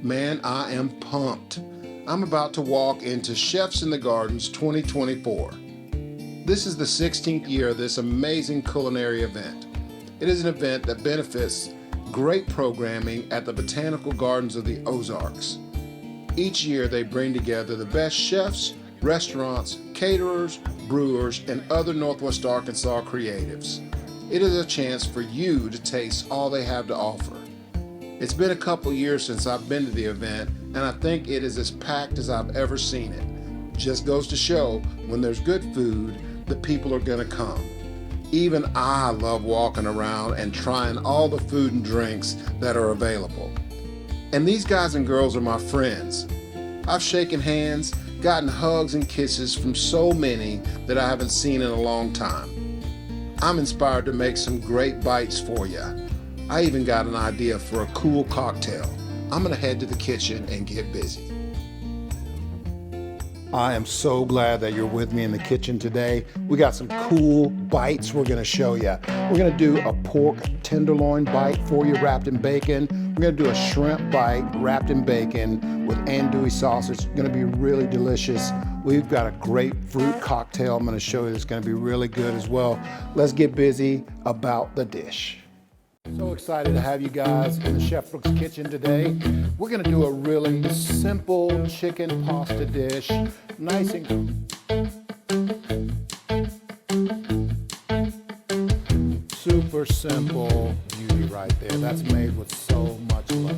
Man, I am pumped. I'm about to walk into Chefs in the Gardens 2024. This is the 16th year of this amazing culinary event. It is an event that benefits great programming at the Botanical Gardens of the Ozarks. Each year they bring together the best chefs, restaurants, caterers, brewers, and other Northwest Arkansas creatives. It is a chance for you to taste all they have to offer. It's been a couple years since I've been to the event, and I think it is as packed as I've ever seen it. Just goes to show, when there's good food, the people are gonna come. Even I love walking around and trying all the food and drinks that are available. And these guys and girls are my friends. I've shaken hands, gotten hugs and kisses from so many that I haven't seen in a long time. I'm inspired to make some great bites for you. I even got an idea for a cool cocktail. I'm gonna head to the kitchen and get busy. I am so glad that you're with me in the kitchen today. We got some cool bites we're gonna show you. We're gonna do a pork tenderloin bite for you wrapped in bacon. We're gonna do a shrimp bite wrapped in bacon with andouille sauce. It's gonna be really delicious. We've got a grapefruit cocktail I'm gonna show you that's gonna be really good as well. Let's get busy about the dish. So excited to have you guys in the Chef Brooks kitchen today. We're gonna do a really simple chicken pasta dish. Nice and super simple beauty right there. That's made with so much love.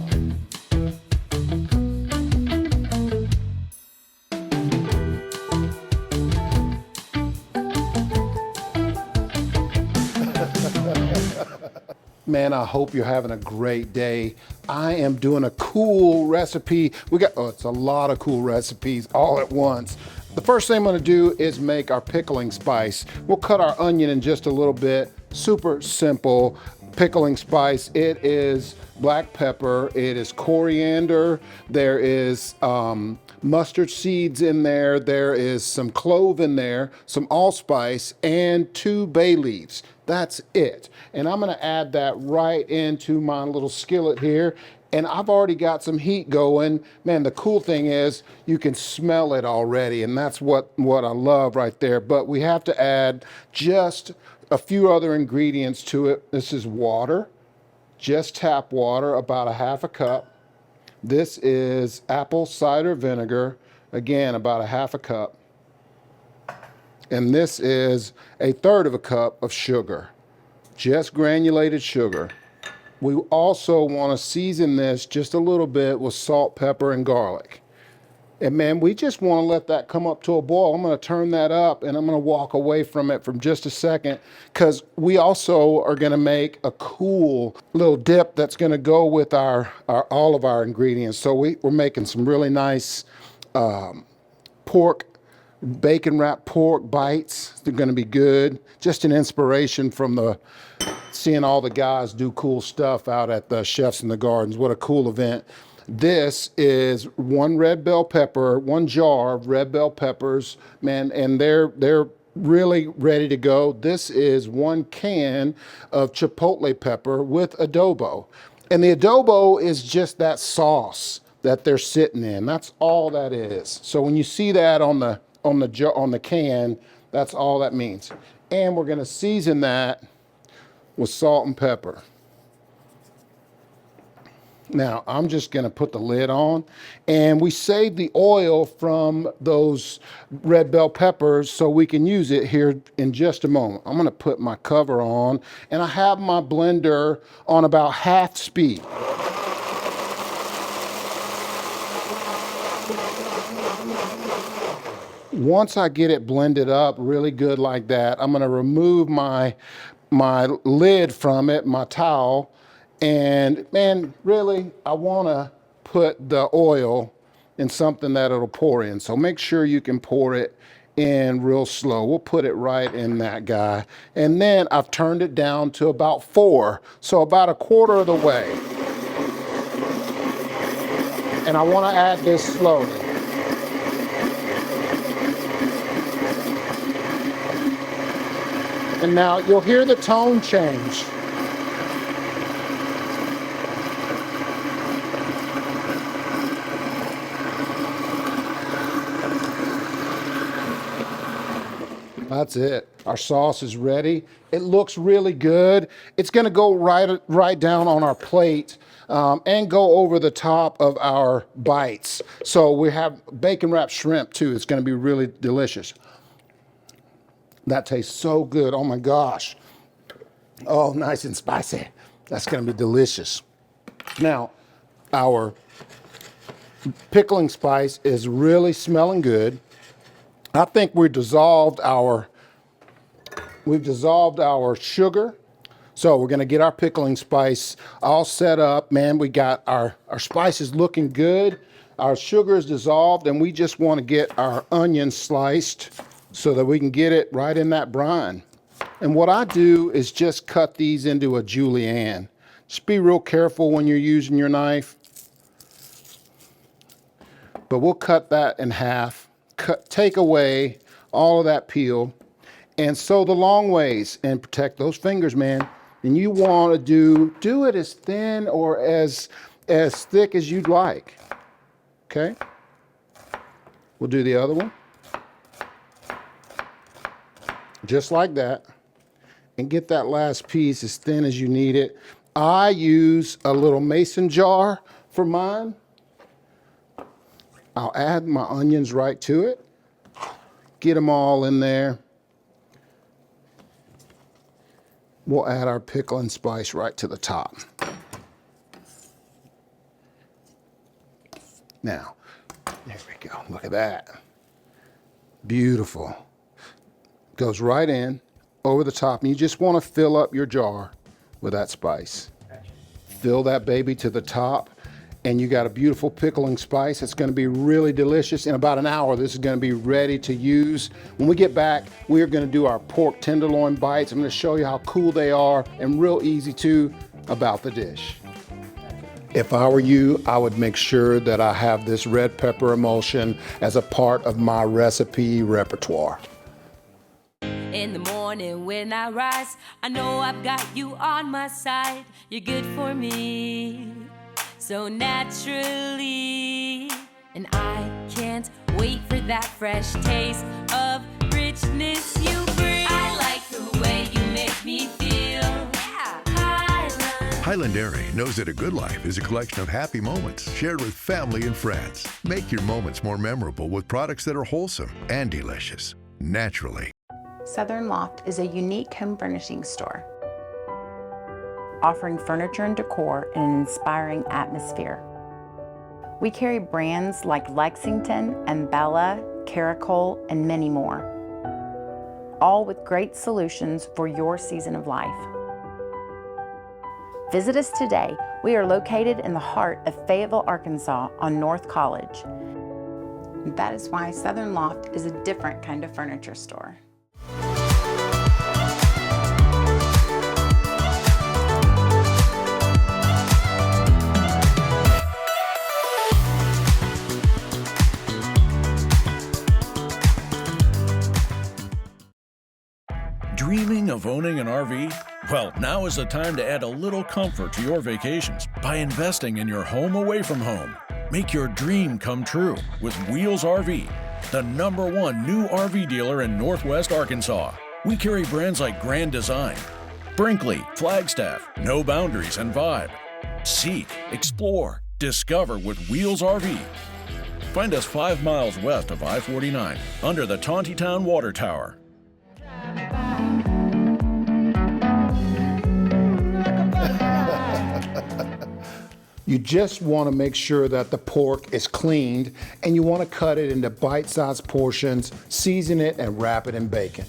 Man, I hope you're having a great day. I am doing a cool recipe. It's a lot of cool recipes all at once. The first thing I'm gonna do is make our pickling spice. We'll cut our onion in just a little bit. Super simple pickling spice. It is black pepper, it is coriander, there is mustard seeds in there, there is some clove in there, some allspice, and 2 bay leaves. That's it. And I'm gonna add that right into my little skillet here. And I've already got some heat going. Man, the cool thing is you can smell it already, and that's what I love right there. But we have to add just a few other ingredients to it. This is water, just tap water, about a half a cup. This is apple cider vinegar, again, about a half a cup. And this is a third of a cup of sugar, just granulated sugar. We also want to season this just a little bit with salt, pepper, and garlic. And man, we just want to let that come up to a boil. I'm going to turn that up and I'm going to walk away from it for just a second, because we also are going to make a cool little dip that's going to go with all of our ingredients. So we're making some really nice bacon wrapped pork bites. They're going to be good. Just an inspiration from seeing all the guys do cool stuff out at the Chefs in the Gardens. What a cool event. This is 1 red bell pepper, 1 jar of red bell peppers, man, and they're really ready to go. This is 1 can of chipotle pepper with adobo. And the adobo is just that sauce that they're sitting in. That's all that is. So when you see that on the can, that's all that means. And we're gonna season that with salt and pepper. Now, I'm just gonna put the lid on, and we saved the oil from those red bell peppers so we can use it here in just a moment. I'm gonna put my cover on, and I have my blender on about half speed. Once I get it blended up really good like that, I'm gonna remove my lid from it, my towel, and man, really, I wanna put the oil in something that it'll pour in. So make sure you can pour it in real slow. We'll put it right in that guy. And then I've turned it down to about 4, so about a quarter of the way. And I wanna add this slowly. And now you'll hear the tone change. That's it. Our sauce is ready. It looks really good. It's gonna go right down on our plate and go over the top of our bites. So we have bacon wrapped shrimp too. It's gonna be really delicious. That tastes so good, oh my gosh. Oh, nice and spicy. That's gonna be delicious. Now, our pickling spice is really smelling good. I think we've dissolved our sugar. So we're gonna get our pickling spice all set up. Man, we got our spices looking good. Our sugar is dissolved, and we just wanna get our onions sliced so that we can get it right in that brine. And what I do is just cut these into a julienne. Just be real careful when you're using your knife. But we'll cut that in half, take away all of that peel, and sew the long ways and protect those fingers, man. And you want to do it as thin or as thick as you'd like. Okay? We'll do the other one. Just like that. And get that last piece as thin as you need it. I use a little mason jar for mine. I'll add my onions right to it. Get them all in there. We'll add our pickle and spice right to the top. Now, there we go. Look at that. Beautiful. Goes right in, over the top, and you just want to fill up your jar with that spice. Fill that baby to the top, and you got a beautiful pickling spice. It's going to be really delicious. In about an hour, this is going to be ready to use. When we get back, we are going to do our pork tenderloin bites. I'm going to show you how cool they are and real easy too about the dish. If I were you, I would make sure that I have this red pepper emulsion as a part of my recipe repertoire. In the morning when I rise, I know I've got you on my side. You're good for me, so naturally. And I can't wait for that fresh taste of richness you bring. I like the way you make me feel. Yeah. Highland Dairy knows that a good life is a collection of happy moments shared with family and friends. Make your moments more memorable with products that are wholesome and delicious, naturally. Southern Loft is a unique home furnishing store, offering furniture and decor in an inspiring atmosphere. We carry brands like Lexington and Bella, Caracol, and many more, all with great solutions for your season of life. Visit us today. We are located in the heart of Fayetteville, Arkansas on North College. That is why Southern Loft is a different kind of furniture store. Dreaming of owning an RV? Well, now is the time to add a little comfort to your vacations by investing in your home away from home. Make your dream come true with Wheels RV, the #1 new RV dealer in Northwest Arkansas. We carry brands like Grand Design, Brinkley, Flagstaff, No Boundaries, and Vibe. Seek, explore, discover with Wheels RV. Find us 5 miles west of I-49 under the Tontitown Water Tower. You just want to make sure that the pork is cleaned, and you want to cut it into bite-sized portions, season it, and wrap it in bacon.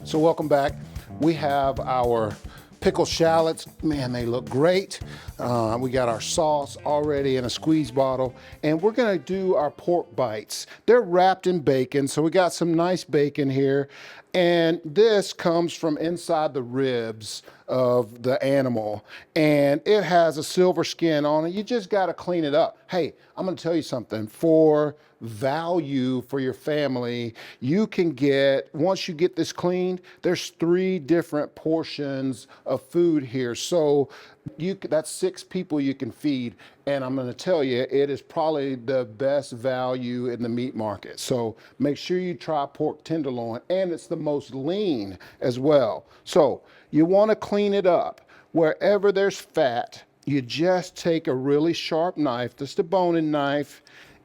So welcome back. We have our pickled shallots. Man, they look great. We got our sauce already in a squeeze bottle, and we're gonna do our pork bites. They're wrapped in bacon, so we got some nice bacon here. And this comes from inside the ribs of the animal, and it has a silver skin on it. You just got to clean it up. Hey, I'm going to tell you something. For value for your family, you can get, once you get this cleaned, there's 3 different portions of food here. So that's 6 people you can feed. And I'm going to tell you, it is probably the best value in the meat market. So make sure you try pork tenderloin, and it's the most lean as well. So you want to clean it up. Wherever there's fat, you just take a really sharp knife, just a boning knife,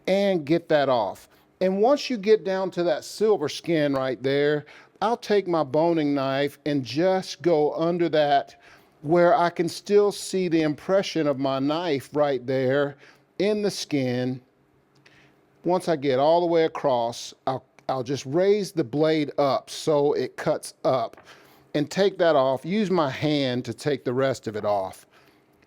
and get that off. And once you get down to that silver skin right there, I'll take my boning knife and just go under that where I can still see the impression of my knife right there in the skin. Once I get all the way across, I'll just raise the blade up so it cuts up and take that off. Use my hand to take the rest of it off.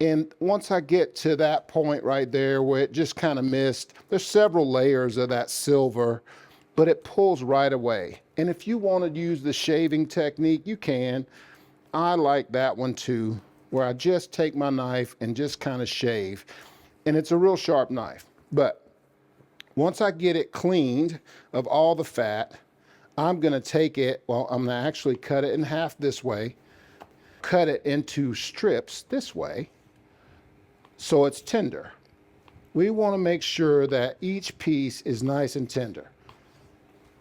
And once I get to that point right there where it just kind of missed, there's several layers of that silver, but it pulls right away. And if you want to use the shaving technique, you can. I like that one too, where I just take my knife and just kind of shave. And it's a real sharp knife. But once I get it cleaned of all the fat, I'm going to take it, well, I'm going to actually cut it in half this way, cut it into strips this way, so it's tender. We want to make sure that each piece is nice and tender.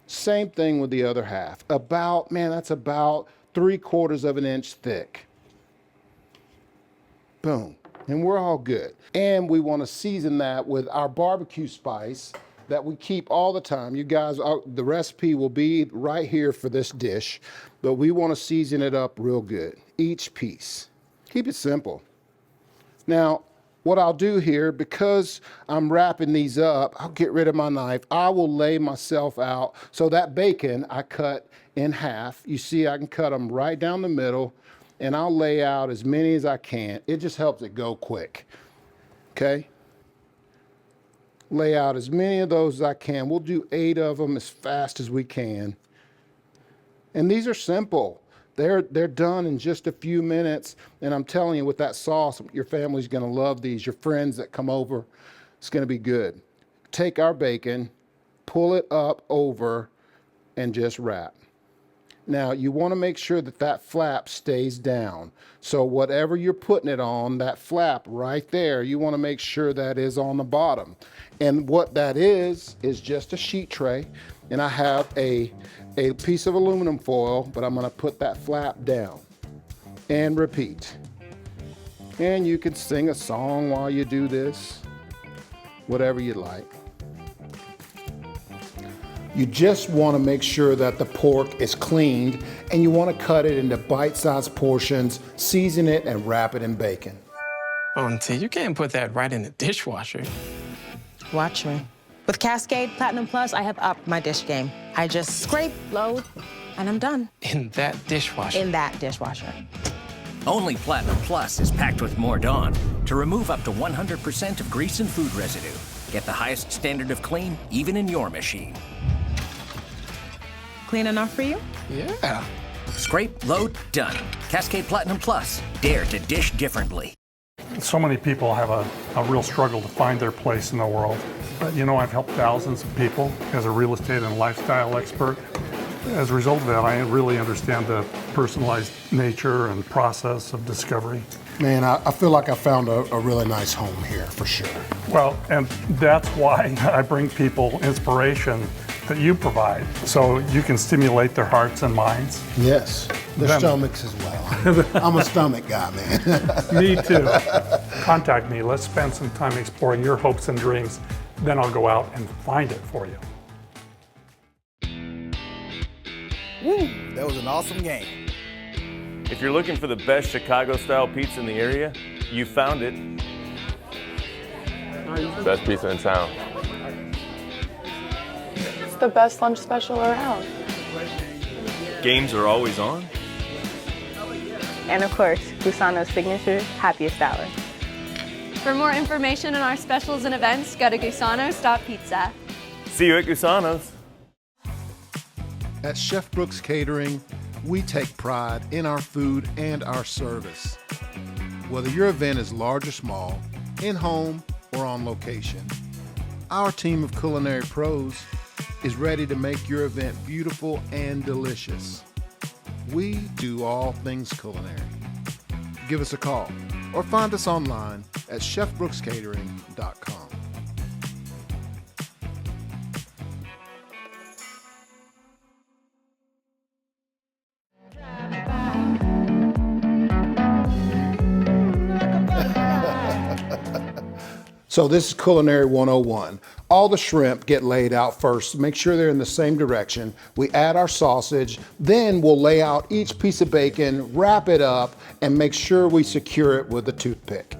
Same thing with the other half. That's about 3/4 of an inch thick. Boom. And we're all good. And we want to season that with our barbecue spice that we keep all the time. You guys, the recipe will be right here for this dish, but we want to season it up real good, each piece. Keep it simple. Now, what I'll do here, because I'm wrapping these up, I'll get rid of my knife. I will lay myself out. So that bacon I cut in half. You see, I can cut them right down the middle, and I'll lay out as many as I can. It just helps it go quick. Okay? Lay out as many of those as I can. We'll do 8 of them as fast as we can. And these are simple. They're done in just a few minutes. And I'm telling you, with that sauce, your family's going to love these. Your friends that come over, it's going to be good. Take our bacon, pull it up over, and just wrap. Now, you want to make sure that that flap stays down. So whatever you're putting it on, that flap right there, you want to make sure that is on the bottom. And what that is just a sheet tray. And I have a piece of aluminum foil, but I'm going to put that flap down and repeat. And you can sing a song while you do this, whatever you like. You just want to make sure that the pork is cleaned, and you want to cut it into bite-sized portions, season it, and wrap it in bacon. Oh, Auntie, you can't put that right in the dishwasher. Watch me. With Cascade Platinum Plus, I have upped my dish game. I just scrape, load, and I'm done. In that dishwasher? In that dishwasher. Only Platinum Plus is packed with more Dawn to remove up to 100% of grease and food residue. Get the highest standard of clean, even in your machine. Clean enough for you? Yeah. Scrape, load, done. Cascade Platinum Plus. Dare to dish differently. So many people have a real struggle to find their place in the world. But you know, I've helped thousands of people as a real estate and lifestyle expert. As a result of that, I really understand the personalized nature and process of discovery. Man, I feel like I found a really nice home here, for sure. Well, and that's why I bring people inspiration that you provide, so you can stimulate their hearts and minds. Yes, their stomachs as well. I'm a stomach guy, man. Me too. Contact me. Let's spend some time exploring your hopes and dreams. Then I'll go out and find it for you. Woo, that was an awesome game. If you're looking for the best Chicago-style pizza in the area, you found it. Best pizza in town. It's the best lunch special around. Games are always on. And of course, Gusano's signature happiest hour. For more information on our specials and events, go to gusanos.pizza. See you at Gusano's. At Chef Brooks Catering, we take pride in our food and our service. Whether your event is large or small, in-home or on location, our team of culinary pros is ready to make your event beautiful and delicious. We do all things culinary. Give us a call or find us online at chefbrookscatering.com. So this is Culinary 101. All the shrimp get laid out first. Make sure they're in the same direction. We add our sausage, then we'll lay out each piece of bacon, wrap it up, and make sure we secure it with a toothpick.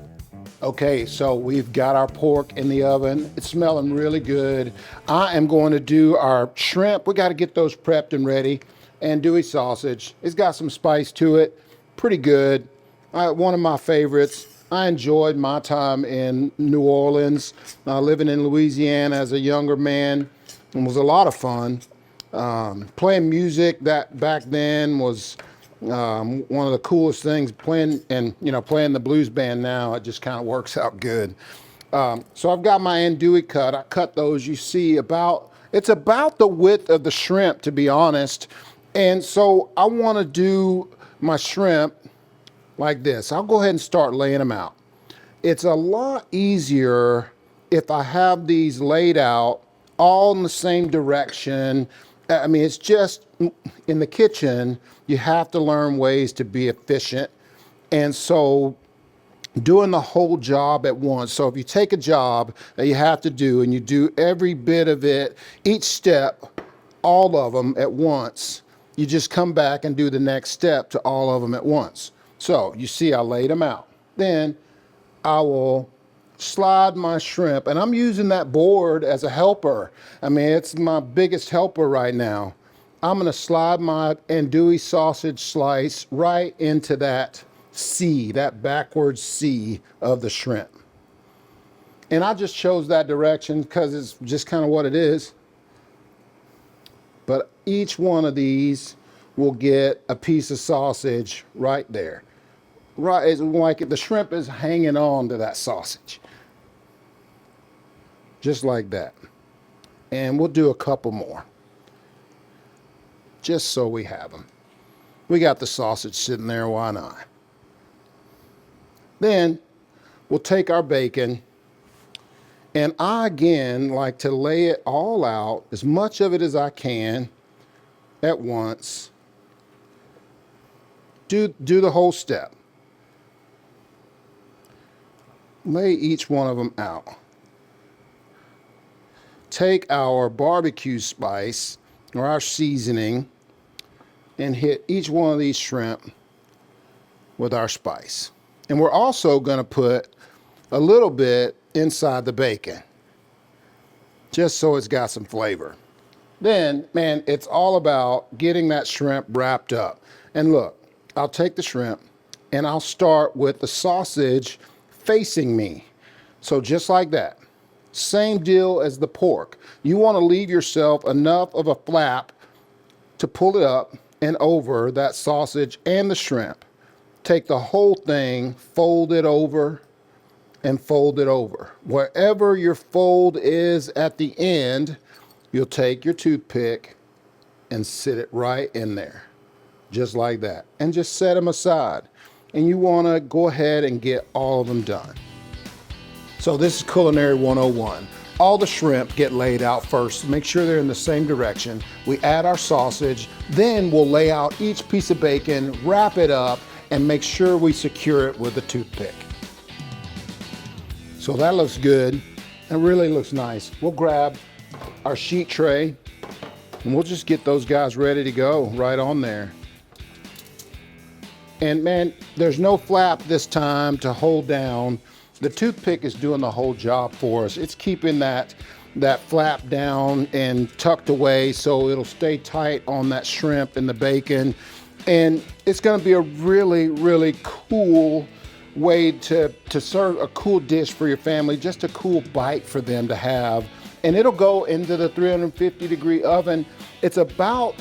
Okay, so we've got our pork in the oven. It's smelling really good. I am going to do our shrimp. We got to get those prepped and ready. Andouille sausage. It's got some spice to it. Pretty good. One of my favorites. I enjoyed my time in New Orleans, living in Louisiana as a younger man. It was a lot of fun. Playing music that back then was one of the coolest things. Playing the blues band now, it just kind of works out good. So I've got my andouille cut. I cut those, you see, it's about the width of the shrimp, to be honest. And so I want to do my shrimp like this. I'll go ahead and start laying them out. It's a lot easier if I have these laid out all in the same direction. I mean, it's just in the kitchen, you have to learn ways to be efficient. And so doing the whole job at once. So if you take a job that you have to do and you do every bit of it, each step, all of them at once, you just come back and do the next step to all of them at once. So you see I laid them out. Then I will slide my shrimp, and I'm using that board as a helper. I mean, it's my biggest helper right now. I'm gonna slide my andouille sausage slice right into that C, that backwards C of the shrimp. And I just chose that direction because it's just kind of what it is. But each one of these will get a piece of sausage right there. Right, it's like the shrimp is hanging on to that sausage. Just like that. And we'll do a couple more. Just so we have them. We got the sausage sitting there, why not? Then we'll take our bacon, and I again like to lay it all out, as much of it as I can at once. Do the whole step. Lay each one of them out. Take our barbecue spice or our seasoning and hit each one of these shrimp with our spice. And we're also going to put a little bit inside the bacon, just so it's got some flavor. Then, man, it's all about getting that shrimp wrapped up. And look, I'll take the shrimp and I'll start with the sausage facing me. So just like that. Same deal as the pork. You want to leave yourself enough of a flap to pull it up and over that sausage and the shrimp. Take the whole thing, fold it over and fold it over. Wherever your fold is at the end, you'll take your toothpick and sit it right in there. Just like that. And just set them aside. And you want to go ahead and get all of them done. So this is Culinary 101. All the shrimp get laid out first. Make sure they're in the same direction. We add our sausage, then we'll lay out each piece of bacon, wrap it up, and make sure we secure it with a toothpick. So that looks good. It really looks nice. We'll grab our sheet tray and we'll just get those guys ready to go right on there. And man, there's no flap this time to hold down. The toothpick is doing the whole job for us. It's keeping that flap down and tucked away so it'll stay tight on that shrimp and the bacon. And it's gonna be a really, really cool way to serve a cool dish for your family, just a cool bite for them to have. And it'll go into the 350-degree oven. It's about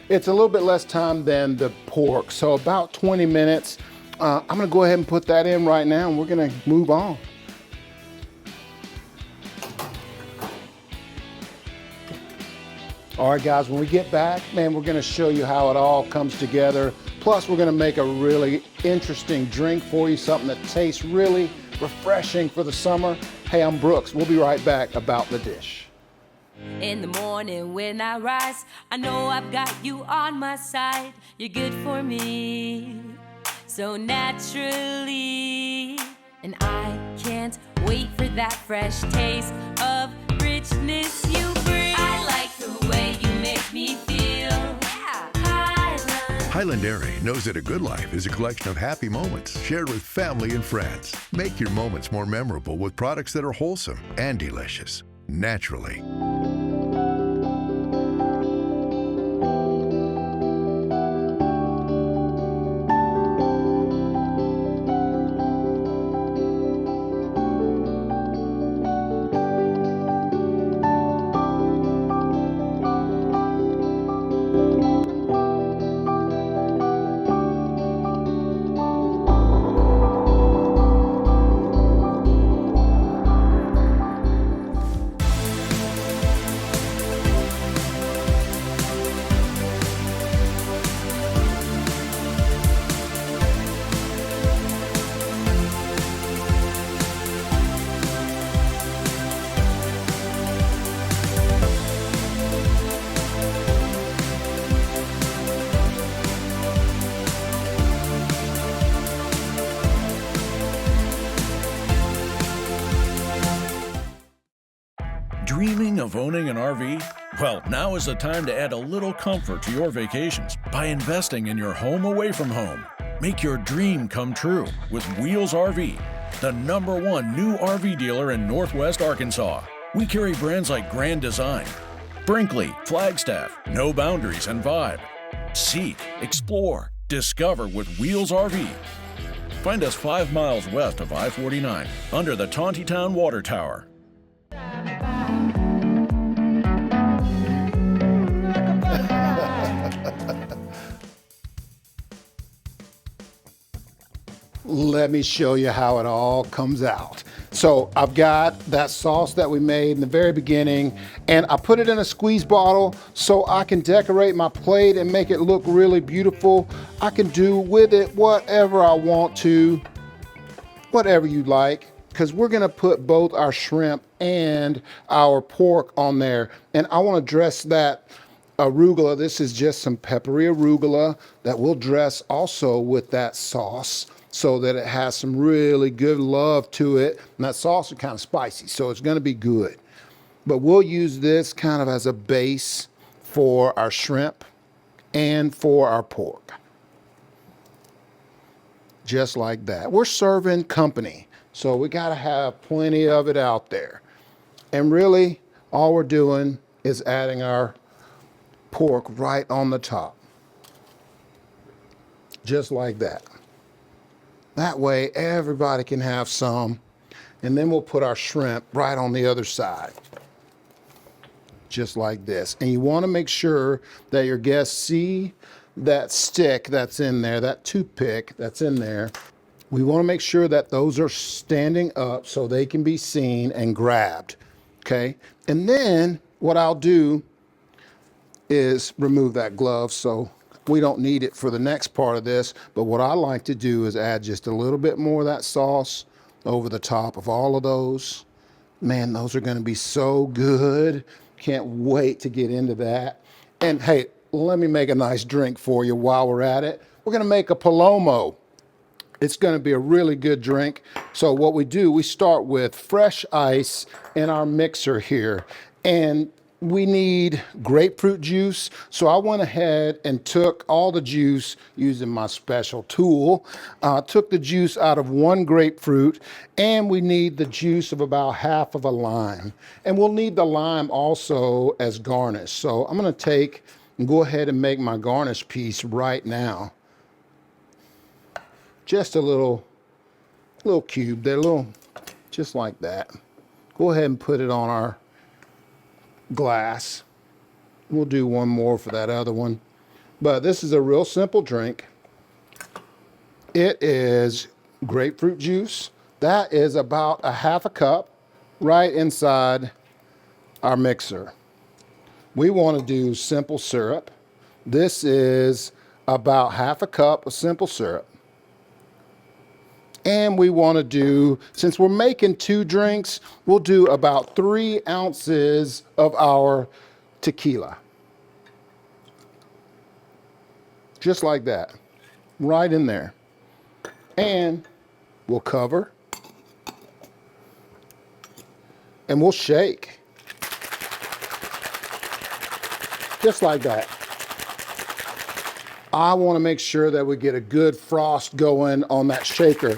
It's a little bit less time than the pork, so about 20 minutes. I'm gonna go ahead and put that in right now, and we're gonna move on. All right, guys, when we get back, man, we're gonna show you how it all comes together. Plus, we're gonna make a really interesting drink for you, something that tastes really refreshing for the summer. Hey, I'm Brooks. We'll be right back about the dish. In the morning when I rise, I know I've got you on my side. You're good for me, so naturally. And I can't wait for that fresh taste of richness you bring. I like the way you make me feel. Highland Dairy knows that a good life is a collection of happy moments shared with family and friends. Make your moments more memorable with products that are wholesome and delicious, naturally. Dreaming of owning an RV? Well, now is the time to add a little comfort to your vacations by investing in your home away from home. Make your dream come true with Wheels RV, the #1 new RV dealer in Northwest Arkansas. We carry brands like Grand Design, Brinkley, Flagstaff, No Boundaries, and Vibe. Seek, explore, discover with Wheels RV. Find us 5 miles west of I-49 under the Tontitown Water Tower. Let me show you how it all comes out. So I've got that sauce that we made in the very beginning, and I put it in a squeeze bottle so I can decorate my plate and make it look really beautiful. I can do with it whatever I want to, whatever you like, because we're gonna put both our shrimp and our pork on there. And I wanna dress that arugula. This is just some peppery arugula that we'll dress also with that sauce, so that it has some really good love to it. And that sauce is kind of spicy, so it's gonna be good. But we'll use this kind of as a base for our shrimp and for our pork. Just like that. We're serving company, so we gotta have plenty of it out there. And really, all we're doing is adding our pork right on the top. Just like that. That way everybody can have some, and then we'll put our shrimp right on the other side. Just like this. And you want to make sure that your guests see that stick that's in there, that toothpick that's in there. We want to make sure that those are standing up so they can be seen and grabbed, okay? And then what I'll do is remove that glove so we don't need it for the next part of this, but what I like to do is add just a little bit more of that sauce over the top of all of those. Man, those are gonna be so good. Can't wait to get into that. And hey, let me make a nice drink for you while we're at it. We're gonna make a Palomo. It's gonna be a really good drink. So what we do, we start with fresh ice in our mixer here. And we need grapefruit juice. So I went ahead and took all the juice using my special tool. Took the juice out of 1 grapefruit, and we need the juice of about half of a lime. And we'll need the lime also as garnish. So I'm gonna take and go ahead and make my garnish piece right now. Just a little cube there, just like that. Go ahead and put it on our glass. We'll do one more for that other one. But this is a real simple drink. It is grapefruit juice. That is about a half a cup right inside our mixer. We want to do simple syrup. This is about half a cup of simple syrup. And we want to do, since we're making 2 drinks, we'll do about 3 ounces of our tequila. Just like that, right in there. And we'll cover and we'll shake. Just like that. I want to make sure that we get a good frost going on that shaker.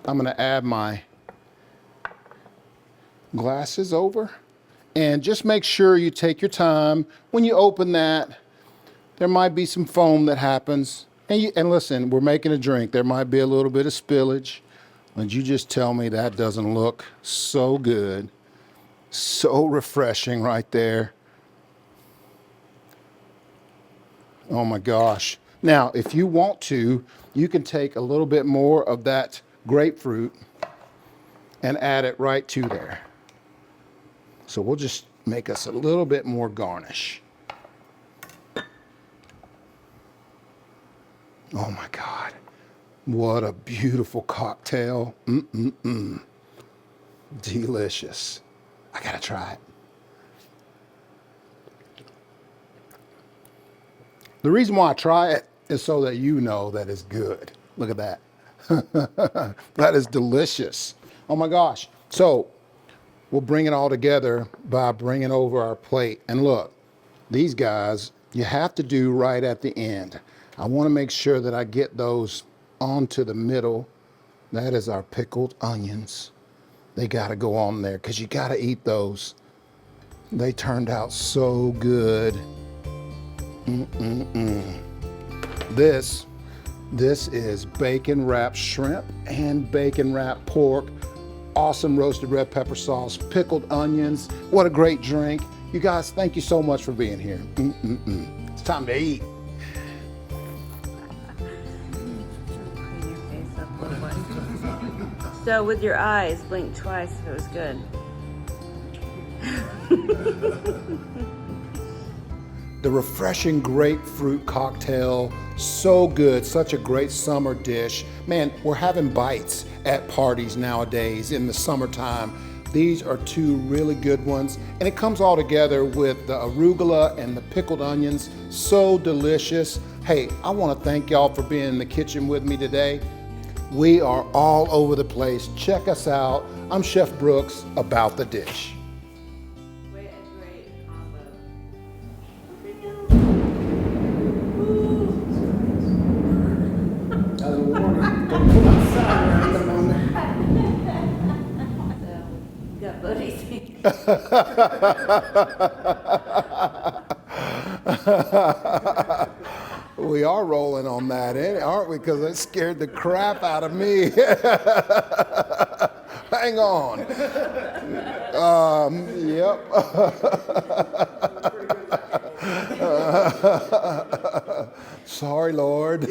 I'm going to add my glasses over. And just make sure you take your time. When you open that, there might be some foam that happens. And listen, we're making a drink. There might be a little bit of spillage. And you just tell me that doesn't look so good. So refreshing right there. Oh my gosh. Now, if you want to, you can take a little bit more of that grapefruit and add it right to there. So we'll just make us a little bit more garnish. Oh my God. What a beautiful cocktail. Delicious. I gotta try it. The reason why I try it is so that you know that it's good. Look at that. That is delicious. Oh my gosh. So we'll bring it all together by bringing over our plate. And look, these guys, you have to do right at the end. I want to make sure that I get those onto the middle. That is our pickled onions. They got to go on there because you got to eat those. They turned out so good. This is bacon wrapped shrimp and bacon wrapped pork. Awesome roasted red pepper sauce, pickled onions. What a great drink. You guys, thank you so much for being here. It's time to eat. So with your eyes, blink twice if it was good. The refreshing grapefruit cocktail, so good, such a great summer dish. Man, we're having bites at parties nowadays in the summertime. These are 2 really good ones, and it comes all together with the arugula and the pickled onions. So delicious. Hey, I want to thank y'all for being in the kitchen with me today. We are all over the place. Check us out. I'm Chef Brooks, About the Dish. We are rolling on that, aren't we? Because it scared the crap out of me. Hang on. Yep. Sorry, Lord.